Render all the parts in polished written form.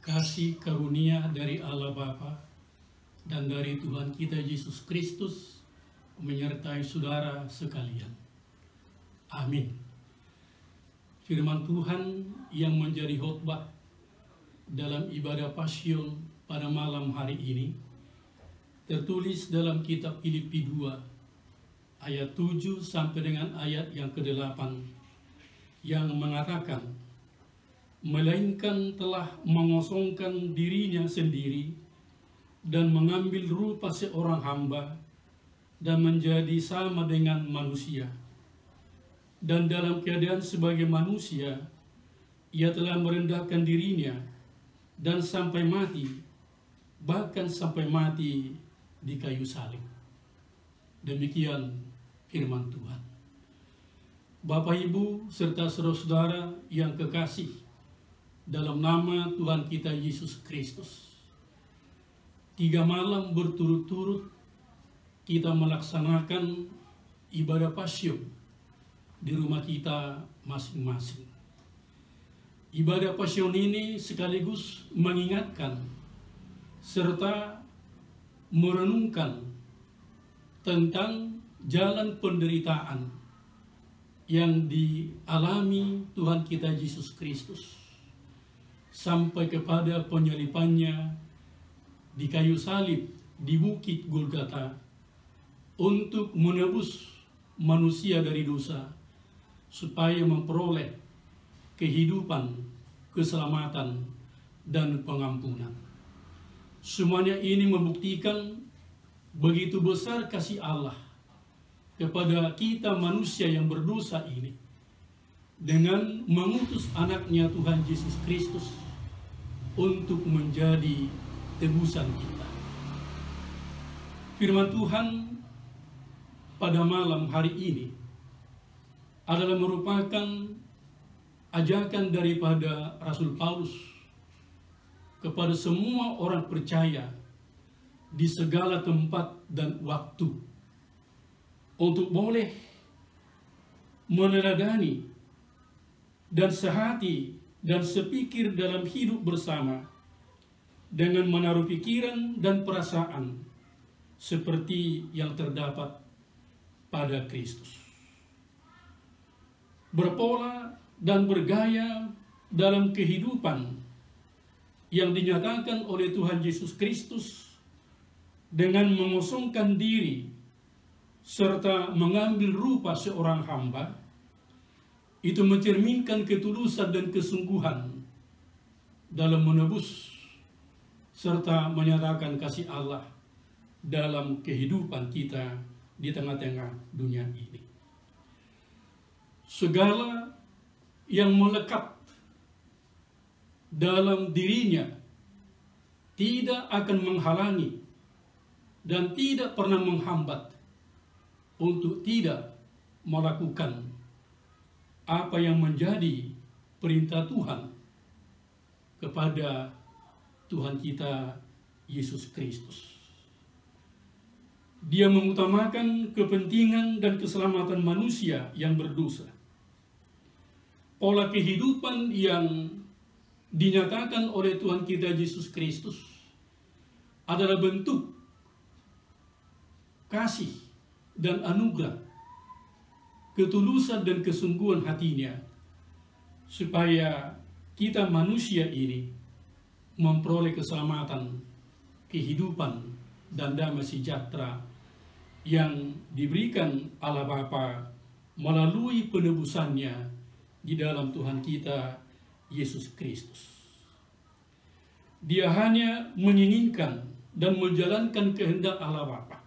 Kasih karunia dari Allah Bapa dan dari Tuhan kita Yesus Kristus menyertai saudara sekalian. Amin. Firman Tuhan yang menjadi khotbah dalam ibadah Pasion pada malam hari ini tertulis dalam kitab Filipi 2 ayat 7 sampai dengan ayat yang ke-8 yang mengatakan, melainkan telah mengosongkan dirinya sendiri dan mengambil rupa seorang hamba dan menjadi sama dengan manusia. Dan dalam keadaan sebagai manusia, ia telah merendahkan dirinya dan sampai mati, bahkan sampai mati di kayu salib. Demikian firman Tuhan. Bapak, Ibu, serta saudara-saudara yang kekasih, dalam nama Tuhan kita Yesus Kristus, 3 malam berturut-turut kita melaksanakan ibadah Pasion di rumah kita masing-masing. Ibadah Pasion ini sekaligus mengingatkan serta merenungkan tentang jalan penderitaan yang dialami Tuhan kita Yesus Kristus sampai kepada penyalibannya di kayu salib di Bukit Golgota untuk menebus manusia dari dosa supaya memperoleh kehidupan, keselamatan, dan pengampunan. Semuanya ini membuktikan begitu besar kasih Allah kepada kita manusia yang berdosa ini dengan mengutus anaknya Tuhan Yesus Kristus untuk menjadi tebusan kita. Firman Tuhan pada malam hari ini adalah merupakan ajakan daripada Rasul Paulus kepada semua orang percaya di segala tempat dan waktu untuk boleh meneladani dan sehati dan sepikir dalam hidup bersama dengan menaruh pikiran dan perasaan seperti yang terdapat pada Kristus. Berpola dan bergaya dalam kehidupan yang dinyatakan oleh Tuhan Yesus Kristus dengan mengosongkan diri serta mengambil rupa seorang hamba, itu mencerminkan ketulusan dan kesungguhan dalam menebus serta menyatakan kasih Allah dalam kehidupan kita di tengah-tengah dunia ini. Segala yang melekat dalam dirinya tidak akan menghalangi dan tidak pernah menghambat untuk tidak melakukan apa yang menjadi perintah Tuhan kepada Tuhan kita Yesus Kristus. Dia mengutamakan kepentingan dan keselamatan manusia yang berdosa. Pola kehidupan yang dinyatakan oleh Tuhan kita Yesus Kristus adalah bentuk kasih dan anugerah, ketulusan dan kesungguhan hatinya, supaya kita manusia ini memperoleh keselamatan, kehidupan, dan damai sejahtera yang diberikan Allah Bapa melalui penebusannya di dalam Tuhan kita Yesus Kristus. Dia hanya menginginkan dan menjalankan kehendak Allah Bapa,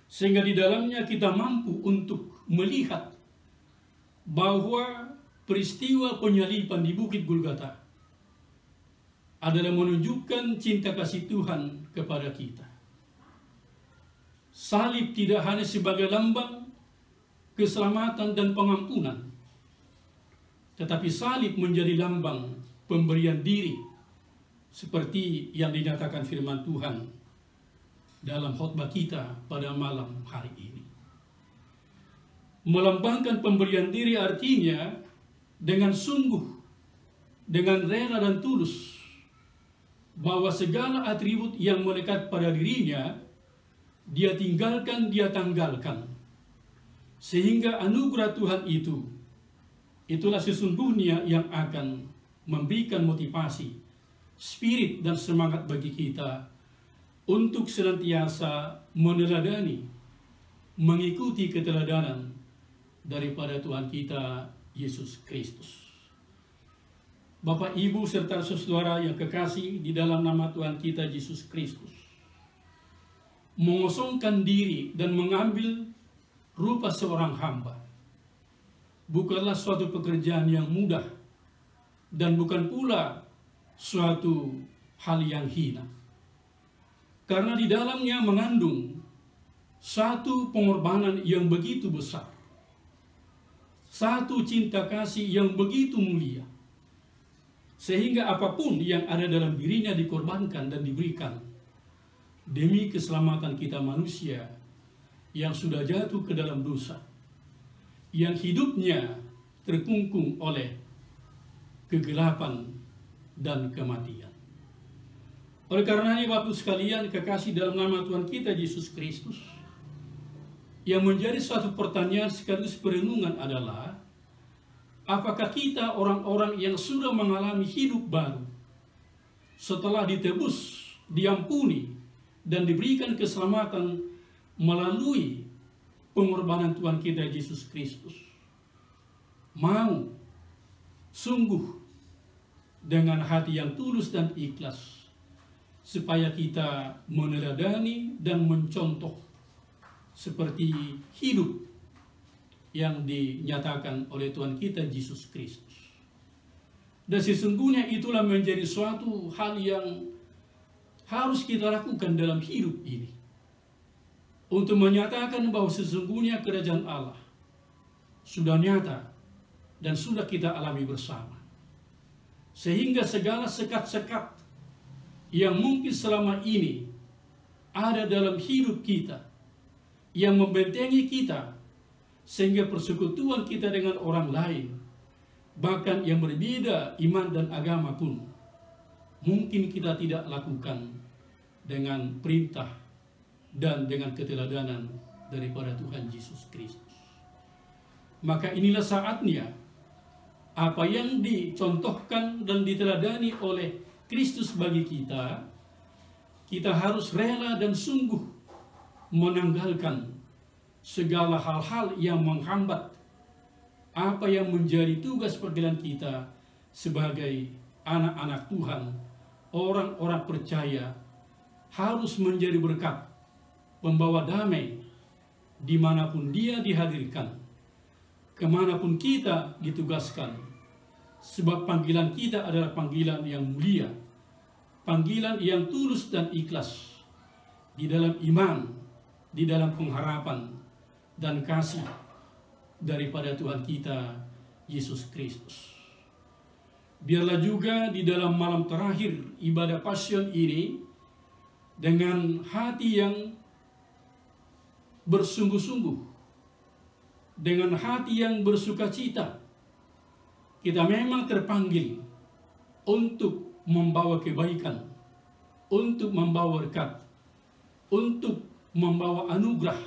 sehingga di dalamnya kita mampu untuk melihat bahwa peristiwa penyaliban di Bukit Golgota adalah menunjukkan cinta kasih Tuhan kepada kita. Salib tidak hanya sebagai lambang keselamatan dan pengampunan, tetapi salib menjadi lambang pemberian diri, seperti yang dinyatakan firman Tuhan dalam khotbah kita pada malam hari ini. Melambangkan pemberian diri artinya dengan sungguh, dengan rela dan tulus bahwa segala atribut yang melekat pada dirinya, dia tinggalkan, dia tanggalkan. Sehingga anugerah Tuhan itulah sesungguhnya yang akan memberikan motivasi, spirit dan semangat bagi kita untuk senantiasa meneladani, mengikuti keteladanan daripada Tuhan kita Yesus Kristus. Bapak, Ibu, serta saudara yang kekasih di dalam nama Tuhan kita Yesus Kristus, mengosongkan diri dan mengambil rupa seorang hamba bukanlah suatu pekerjaan yang mudah dan bukan pula suatu hal yang hina, karena di dalamnya mengandung satu pengorbanan yang begitu besar, satu cinta kasih yang begitu mulia, sehingga apapun yang ada dalam dirinya dikorbankan dan diberikan demi keselamatan kita manusia yang sudah jatuh ke dalam dosa, yang hidupnya terkungkung oleh kegelapan dan kematian. Oleh karenanya Bapak sekalian kekasih dalam nama Tuhan kita Yesus Kristus, yang menjadi suatu pertanyaan sekaligus perenungan adalah, apakah kita orang-orang yang sudah mengalami hidup baru setelah ditebus, diampuni, dan diberikan keselamatan melalui pengorbanan Tuhan kita Yesus Kristus, mau sungguh dengan hati yang tulus dan ikhlas, supaya kita meneladani dan mencontoh seperti hidup yang dinyatakan oleh Tuhan kita Yesus Kristus. Dan sesungguhnya itulah menjadi suatu hal yang harus kita lakukan dalam hidup ini, untuk menyatakan bahwa sesungguhnya kerajaan Allah sudah nyata dan sudah kita alami bersama, sehingga segala sekat-sekat yang mungkin selama ini ada dalam hidup kita, yang membentengi kita sehingga persekutuan kita dengan orang lain, bahkan yang berbeda iman dan agama pun, mungkin kita tidak lakukan dengan perintah dan dengan keteladanan daripada Tuhan Yesus Kristus. Maka inilah saatnya apa yang dicontohkan dan diteladani oleh Kristus bagi kita, kita harus rela dan sungguh menanggalkan segala hal-hal yang menghambat apa yang menjadi tugas panggilan kita sebagai anak-anak Tuhan, orang-orang percaya, harus menjadi berkat, pembawa damai dimanapun dia dihadirkan, kemanapun kita ditugaskan, sebab panggilan kita adalah panggilan yang mulia, panggilan yang tulus dan ikhlas, di dalam iman, di dalam pengharapan dan kasih daripada Tuhan kita Yesus Kristus. Biarlah juga di dalam malam terakhir ibadah Passion ini, dengan hati yang bersungguh-sungguh, dengan hati yang bersukacita, kita memang terpanggil untuk membawa kebaikan, untuk membawa berkat, untuk membawa anugerah,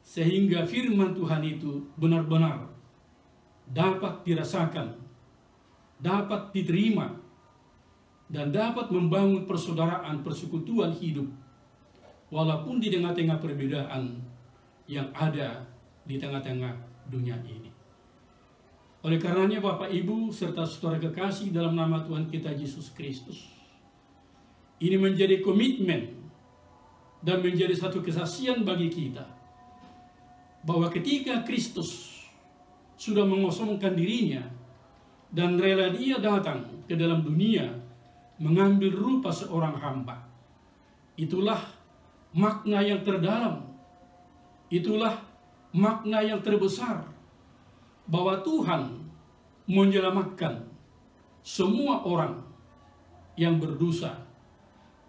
sehingga firman Tuhan itu benar-benar dapat dirasakan, dapat diterima, dan dapat membangun persaudaraan, persekutuan hidup, walaupun di tengah-tengah perbedaan yang ada di tengah-tengah dunia ini. Oleh karenanya Bapak, Ibu, serta saudara kekasih dalam nama Tuhan kita Yesus Kristus, ini menjadi komitmen dan menjadi satu kesaksian bagi kita, bahwa ketika Kristus sudah mengosongkan dirinya dan rela dia datang ke dalam dunia mengambil rupa seorang hamba, itulah makna yang terdalam, itulah makna yang terbesar, bahwa Tuhan menyelamatkan semua orang yang berdosa,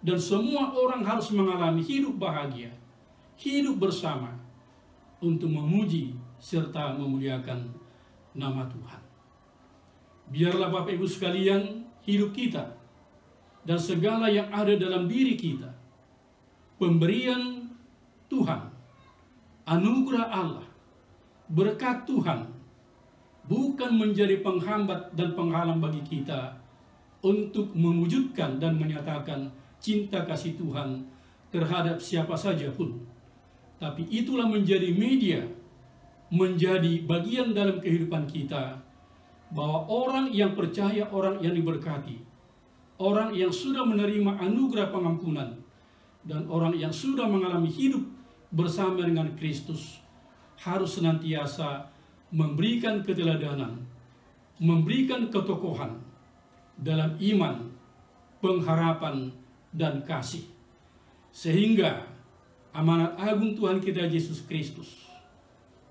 dan semua orang harus mengalami hidup bahagia, hidup bersama, untuk memuji serta memuliakan nama Tuhan. Biarlah Bapak Ibu sekalian, hidup kita dan segala yang ada dalam diri kita, pemberian Tuhan, anugerah Allah, berkat Tuhan, bukan menjadi penghambat dan penghalang bagi kita untuk mewujudkan dan menyatakan cinta kasih Tuhan terhadap siapa saja pun. Tapi itulah menjadi media, menjadi bagian dalam kehidupan kita, bahwa orang yang percaya, orang yang diberkati, orang yang sudah menerima anugerah pengampunan, dan orang yang sudah mengalami hidup bersama dengan Kristus, harus senantiasa memberikan keteladanan, memberikan ketokohan dalam iman, pengharapan, dan kasih. Sehingga amanat agung Tuhan kita Yesus Kristus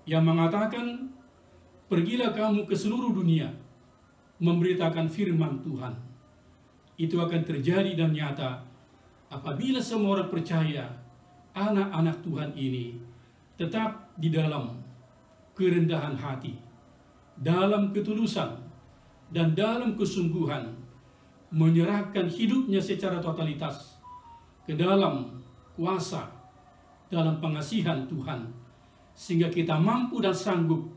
yang mengatakan, pergilah kamu ke seluruh dunia memberitakan firman Tuhan, itu akan terjadi dan nyata apabila semua orang percaya anak-anak Tuhan ini tetap di dalam kerendahan hati, dalam ketulusan, dan dalam kesungguhan menyerahkan hidupnya secara totalitas ke dalam kuasa, dalam pengasihan Tuhan, sehingga kita mampu dan sanggup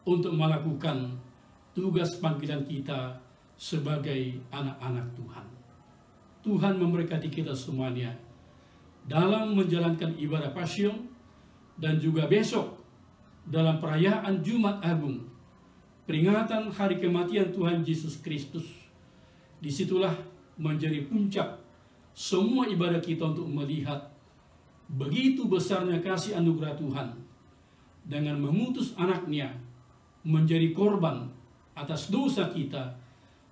untuk melakukan tugas panggilan kita sebagai anak-anak Tuhan. Tuhan memberkati kita semuanya dalam menjalankan ibadah Passion, dan juga besok dalam perayaan Jumat Agung, peringatan hari kematian Tuhan Yesus Kristus. Disitulah menjadi puncak semua ibadah kita untuk melihat begitu besarnya kasih anugerah Tuhan dengan mengutus anaknya menjadi korban atas dosa kita,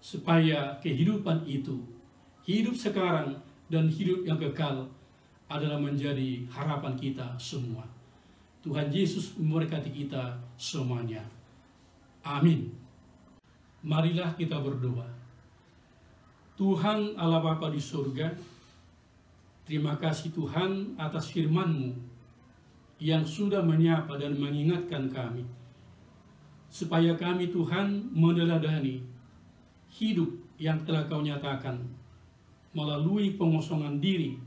supaya kehidupan itu, hidup sekarang dan hidup yang kekal, adalah menjadi harapan kita semua. Tuhan Yesus memberkati kita semuanya. Amin. Marilah kita berdoa. Tuhan Allah Bapa di surga, terima kasih Tuhan atas firman-Mu yang sudah menyapa dan mengingatkan kami, supaya kami Tuhan meneladani hidup yang telah Kau nyatakan melalui pengosongan diri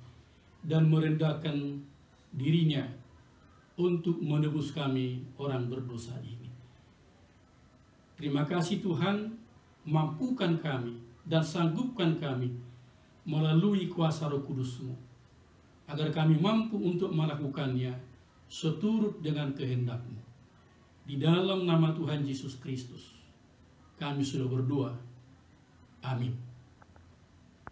dan merendahkan dirinya untuk menebus kami orang berdosa ini. Terima kasih Tuhan, mampukan kami dan sanggupkan kami melalui kuasa Roh Kudus-Mu, agar kami mampu untuk melakukannya seturut dengan kehendak-Mu. Di dalam nama Tuhan Yesus Kristus, kami sudah berdoa. Amin.